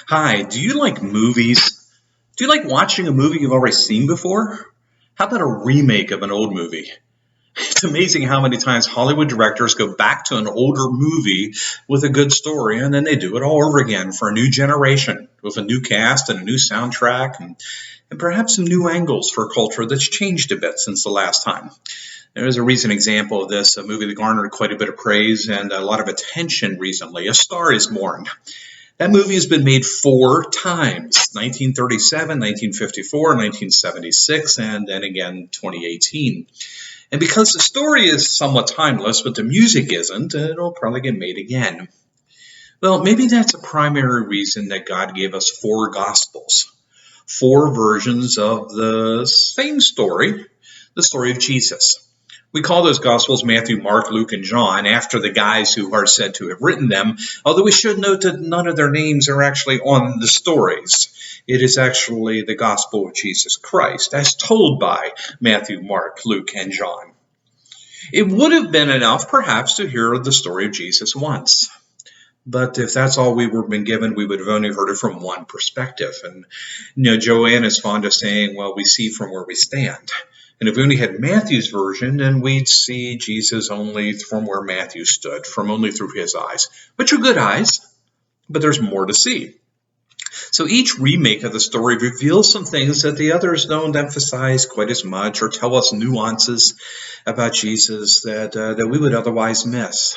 Hi, do you like movies? Do you like watching a movie you've already seen before? How about a remake of an old movie? It's amazing how many times Hollywood directors go back to an older movie with a good story and then they do it all over again for a new generation with a new cast and a new soundtrack and perhaps some new angles for a culture that's changed a bit since the last time. There is a recent example of this, a movie that garnered quite a bit of praise and a lot of attention recently. A Star is Born. That movie has been made four times: 1937, 1954, 1976, and then again 2018. And because the story is somewhat timeless, but the music isn't, it'll probably get made again. Well, maybe that's a primary reason that God gave us four Gospels, four versions of the same story, the story of Jesus. We call those Gospels Matthew, Mark, Luke, and John after the guys who are said to have written them, although we should note that none of their names are actually on the stories. It is actually the Gospel of Jesus Christ, as told by Matthew, Mark, Luke, and John. It would have been enough, perhaps, to hear the story of Jesus once. But if that's all we were been given, we would have only heard it from one perspective. And, Joanne is fond of saying, well, we see from where we stand. And if we only had Matthew's version, then we'd see Jesus only from where Matthew stood, from only through his eyes, which are good eyes, but there's more to see. So each remake of the story reveals some things that the others don't emphasize quite as much or tell us nuances about Jesus that we would otherwise miss.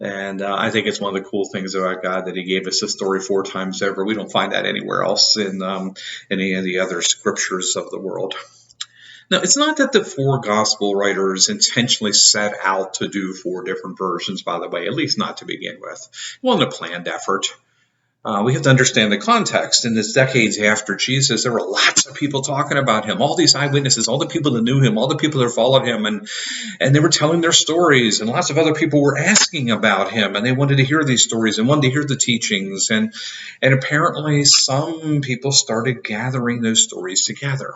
And I think it's one of the cool things about God that he gave us a story four times over. We don't find that anywhere else in any of the other scriptures of the world. Now, it's not that the four gospel writers intentionally set out to do four different versions, by the way, at least not to begin with. It wasn't a planned effort. We have to understand the context. In the decades after Jesus, there were lots of people talking about him, all these eyewitnesses, all the people that knew him, all the people that followed him, and they were telling their stories, and lots of other people were asking about him, and they wanted to hear these stories and wanted to hear the teachings, and apparently some people started gathering those stories together.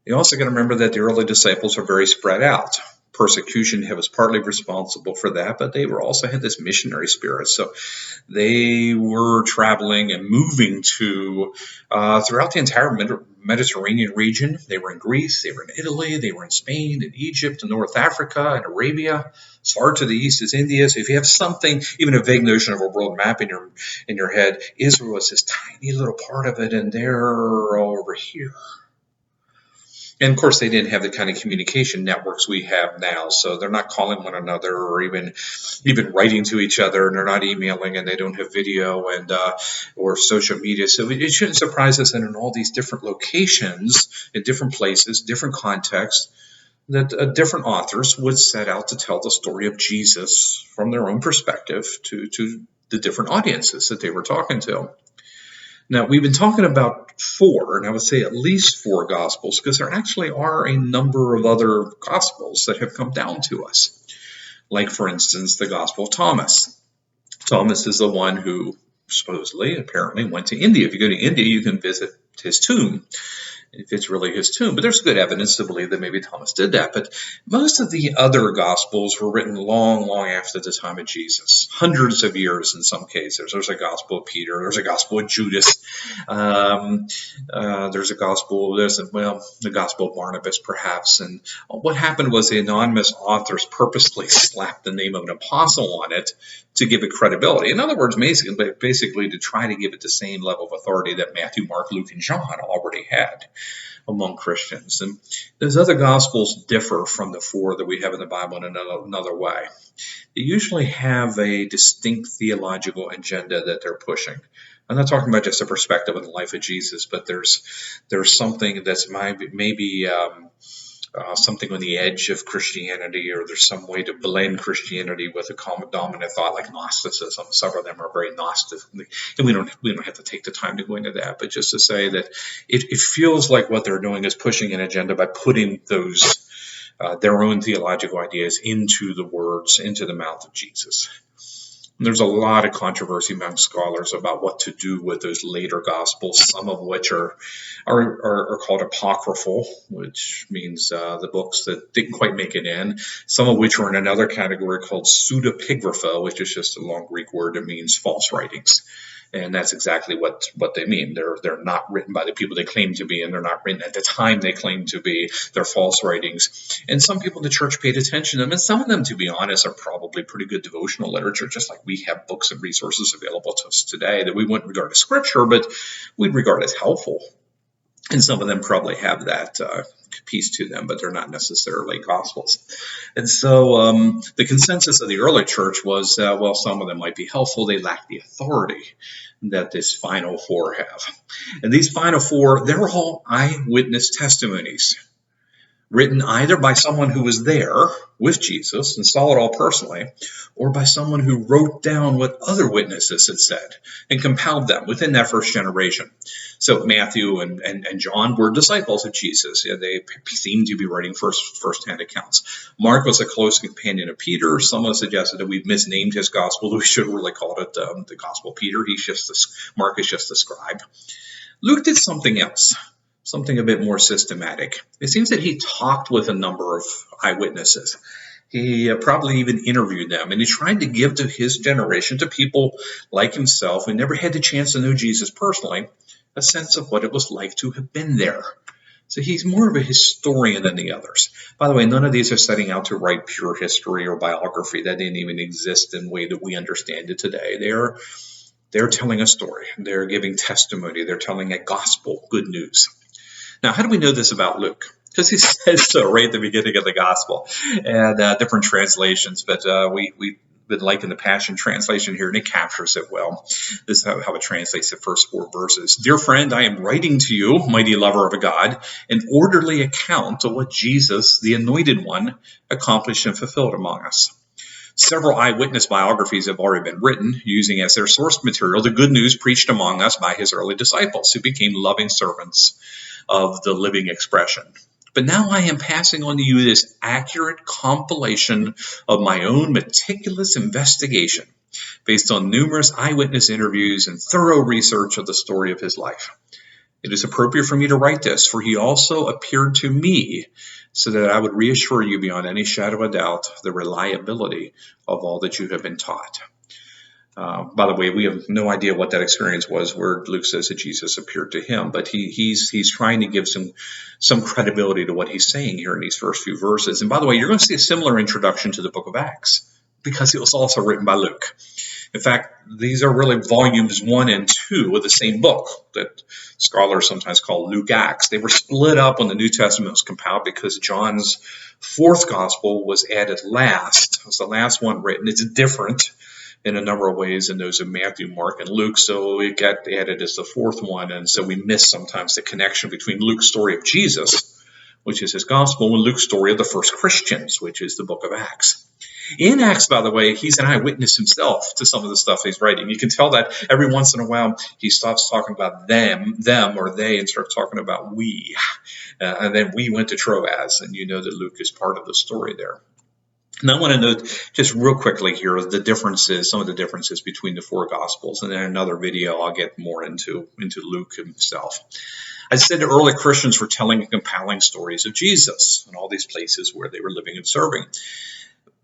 You also got to remember that the early disciples were very spread out. Persecution was partly responsible for that, but they were also had this missionary spirit. So they were traveling and moving to throughout the entire Mediterranean region. They were in Greece, they were in Italy, they were in Spain, in Egypt, in North Africa, and Arabia. As far to the east is India. So if you have something, even a vague notion of a world map in your head, Israel is this tiny little part of it, and they're over here. And of course, they didn't have the kind of communication networks we have now, so they're not calling one another or even writing to each other, and they're not emailing, and they don't have video and or social media. So it shouldn't surprise us that in all these different locations, in different places, different contexts, that different authors would set out to tell the story of Jesus from their own perspective to the different audiences that they were talking to. Now, we've been talking about four, and I would say at least four Gospels, because there actually are a number of other Gospels that have come down to us. Like, for instance, the Gospel of Thomas. Thomas is the one who supposedly, apparently, went to India. If you go to India, you can visit his tomb, if it's really his tomb. But there's good evidence to believe that maybe Thomas did that. But most of the other Gospels were written long, long after the time of Jesus, hundreds of years in some cases. There's a Gospel of Peter. There's a Gospel of Judas. There's a Gospel of this, and the Gospel of Barnabas, perhaps. And what happened was the anonymous authors purposely slapped the name of an apostle on it to give it credibility. In other words, basically to try to give it the same level of authority that Matthew, Mark, Luke, and John already had among Christians. And those other Gospels differ from the four that we have in the Bible in another way. They usually have a distinct theological agenda that they're pushing. I'm not talking about just a perspective of the life of Jesus, but there's something that's maybe something on the edge of Christianity, or there's some way to blend Christianity with a common dominant thought like Gnosticism. Several of them are very Gnostic, and we don't have to take the time to go into that, but just to say that it feels like what they're doing is pushing an agenda by putting those their own theological ideas into the words, into the mouth of Jesus. There's a lot of controversy among scholars about what to do with those later Gospels, some of which are called apocryphal, which means the books that didn't quite make it in, some of which are in another category called pseudepigrapha, which is just a long Greek word that means false writings. And that's exactly what they mean. They're not written by the people they claim to be, and they're not written at the time they claim to be. They're false writings. And some people in the church paid attention to them, and some of them, to be honest, are probably pretty good devotional literature, just like we have books and resources available to us today that we wouldn't regard as scripture, but we'd regard as helpful. And some of them probably have that piece to them, but they're not necessarily gospels. And so the consensus of the early church was, well, some of them might be helpful. They lack the authority that this final four have. And these final four, they're all eyewitness testimonies, written either by someone who was there with Jesus and saw it all personally, or by someone who wrote down what other witnesses had said and compiled them within that first generation. So Matthew and John were disciples of Jesus. Yeah, they seemed to be writing first-hand accounts. Mark was a close companion of Peter. Someone suggested that we've misnamed his gospel. We should really call it the Gospel of Peter. Mark is just a scribe. Luke did something else, something a bit more systematic. It seems that he talked with a number of eyewitnesses. He probably even interviewed them, and he tried to give to his generation, to people like himself who never had the chance to know Jesus personally, a sense of what it was like to have been there. So he's more of a historian than the others. By the way, none of these are setting out to write pure history or biography. That didn't even exist in the way that we understand it today. They're telling a story. They're giving testimony. They're telling a gospel, good news. Now, how do we know this about Luke? Because he says so right at the beginning of the gospel, and different translations, but we've been liking the Passion Translation here, and it captures it well. This is how it translates the first four verses. Dear friend, I am writing to you, mighty lover of God, an orderly account of what Jesus, the Anointed One, accomplished and fulfilled among us. Several eyewitness biographies have already been written, using as their source material the good news preached among us by his early disciples, who became loving servants of the living expression. But now I am passing on to you this accurate compilation of my own meticulous investigation, based on numerous eyewitness interviews and thorough research of the story of his life. It is appropriate for me to write this, for he also appeared to me, so that I would reassure you beyond any shadow of doubt the reliability of all that you have been taught. By the way, we have no idea what that experience was where Luke says that Jesus appeared to him, but he's trying to give some credibility to what he's saying here in these first few verses. And by the way, you're going to see a similar introduction to the book of Acts, because it was also written by Luke. In fact, these are really volumes 1 and 2 of the same book that scholars sometimes call Luke Acts. They were split up when the New Testament was compiled because John's fourth gospel was added last. It was the last one written. It's different in a number of ways than those of Matthew, Mark, and Luke, so it got added as the fourth one, and so we miss sometimes the connection between Luke's story of Jesus, which is his gospel, and Luke's story of the first Christians, which is the book of Acts. In Acts, by the way, he's an eyewitness himself to some of the stuff he's writing. You can tell that every once in a while he stops talking about them or they, and starts talking about we. And then we went to Troas, and you know that Luke is part of the story there. Now I want to note just real quickly here the differences, some of the differences between the four Gospels. And in another video, I'll get more into Luke himself. I said the early Christians were telling and compiling stories of Jesus in all these places where they were living and serving.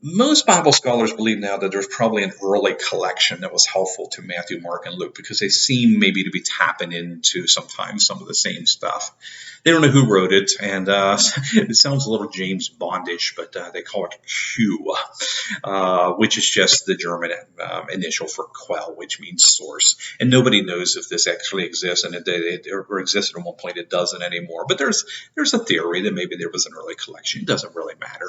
Most Bible scholars believe now that there's probably an early collection that was helpful to Matthew, Mark, and Luke, because they seem maybe to be tapping into sometimes some of the same stuff. They don't know who wrote it, and it sounds a little James Bondish, but they call it Q, which is just the German initial for Quell, which means source. And nobody knows if this actually exists, and it existed at one point. It doesn't anymore. But there's a theory that maybe there was an early collection. It doesn't really matter.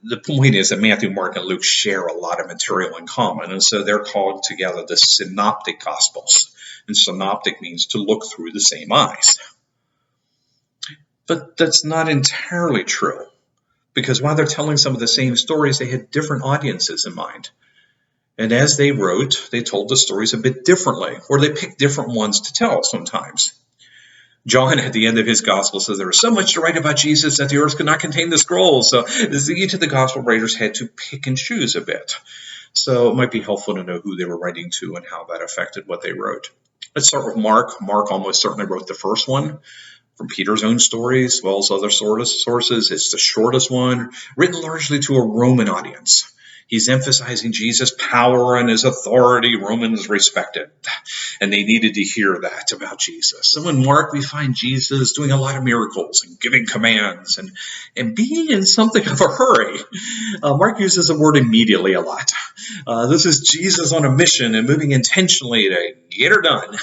The point is that Matthew, Mark, and Luke share a lot of material in common, and so they're called together the Synoptic Gospels. And synoptic means to look through the same eyes. But that's not entirely true, because while they're telling some of the same stories, they had different audiences in mind. And as they wrote, they told the stories a bit differently, or they picked different ones to tell sometimes. John, at the end of his gospel, says there was so much to write about Jesus that the earth could not contain the scrolls. So each of the gospel writers had to pick and choose a bit. So it might be helpful to know who they were writing to and how that affected what they wrote. Let's start with Mark. Mark almost certainly wrote the first one from Peter's own stories, as well as other sources. It's the shortest one, written largely to a Roman audience. He's emphasizing Jesus' power and his authority. Romans respected, and they needed to hear that about Jesus. So in Mark, we find Jesus doing a lot of miracles and giving commands and being in something of a hurry. Mark uses the word immediately a lot. This is Jesus on a mission and moving intentionally to get her done.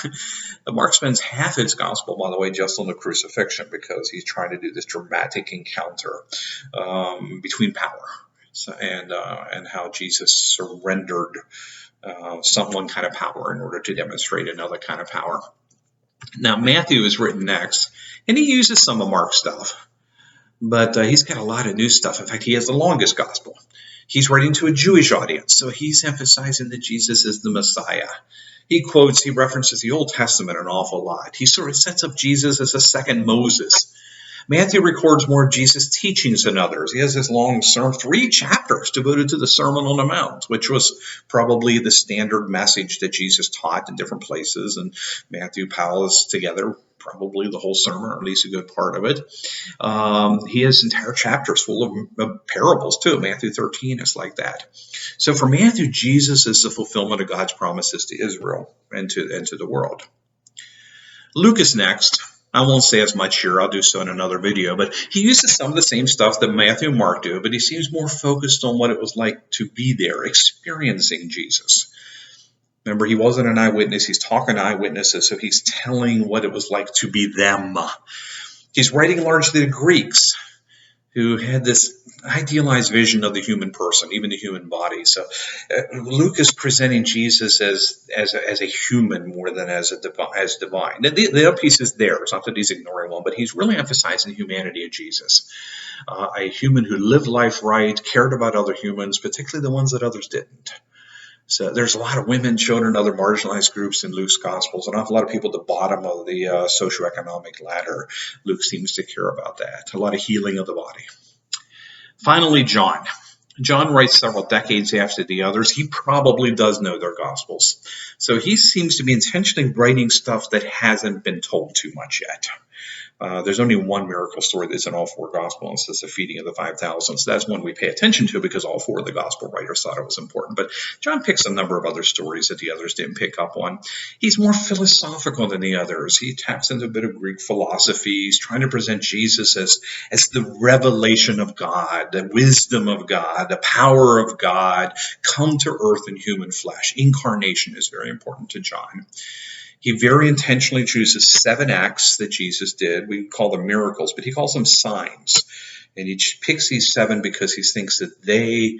Mark spends half his gospel, by the way, just on the crucifixion because he's trying to do this dramatic encounter between power and how Jesus surrendered one kind of power in order to demonstrate another kind of power. Now, Matthew is written next, and he uses some of Mark's stuff, but he's got a lot of new stuff. In fact, he has the longest gospel. He's writing to a Jewish audience, so he's emphasizing that Jesus is the Messiah. He references the Old Testament an awful lot. He sort of sets up Jesus as a second Moses. Matthew records more of Jesus' teachings than others. He has this long sermon, 3 chapters devoted to the Sermon on the Mount, which was probably the standard message that Jesus taught in different places. And Matthew piles together probably the whole sermon, or at least a good part of it. He has entire chapters full of parables, too. Matthew 13 is like that. So for Matthew, Jesus is the fulfillment of God's promises to Israel and to the world. Luke is next. I won't say as much here. I'll do so in another video. But he uses some of the same stuff that Matthew and Mark do, but he seems more focused on what it was like to be there, experiencing Jesus. Remember, he wasn't an eyewitness. He's talking to eyewitnesses, so he's telling what it was like to be them. He's writing largely to Greeks who had this idealized vision of the human person, even the human body. So Luke is presenting Jesus as a human more than as divine. The other piece is there. It's not that he's ignoring one, but he's really emphasizing the humanity of Jesus. A human who lived life right, cared about other humans, particularly the ones that others didn't. So there's a lot of women, children, other marginalized groups in Luke's Gospels, an awful lot of people at the bottom of the socioeconomic ladder. Luke seems to care about that. A lot of healing of the body. Finally, John. John writes several decades after the others. He probably does know their Gospels. So he seems to be intentionally writing stuff that hasn't been told too much yet. There's only one miracle story that's in all 4 Gospels. It's the feeding of the 5,000. So that's one we pay attention to because all 4 of the Gospel writers thought it was important. But John picks a number of other stories that the others didn't pick up on. He's more philosophical than the others. He taps into a bit of Greek philosophy. He's trying to present Jesus as the revelation of God, the wisdom of God, the power of God, come to earth in human flesh. Incarnation is very important to John. He very intentionally chooses 7 acts that Jesus did. We call them miracles, but he calls them signs. And he picks these 7 because he thinks that they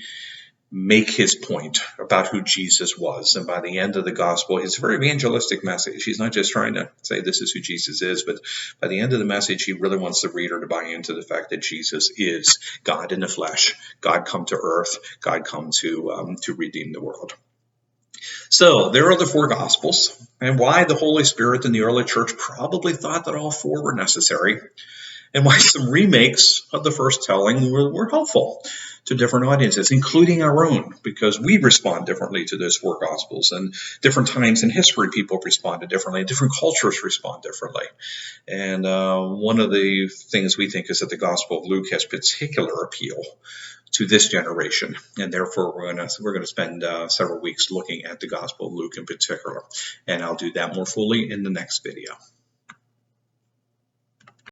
make his point about who Jesus was. And by the end of the gospel, it's a very evangelistic message. He's not just trying to say this is who Jesus is, but by the end of the message, he really wants the reader to buy into the fact that Jesus is God in the flesh, God come to earth, God come to redeem the world. So there are the 4 Gospels, and why the Holy Spirit in the early church probably thought that all 4 were necessary, and why some remakes of the first telling were helpful to different audiences, including our own, because we respond differently to those 4 Gospels, and different times in history people responded differently, and different cultures respond differently. And one of the things we think is that the Gospel of Luke has particular appeal to this generation, and therefore we're going to spend several weeks looking at the Gospel of Luke in particular, and I'll do that more fully in the next video.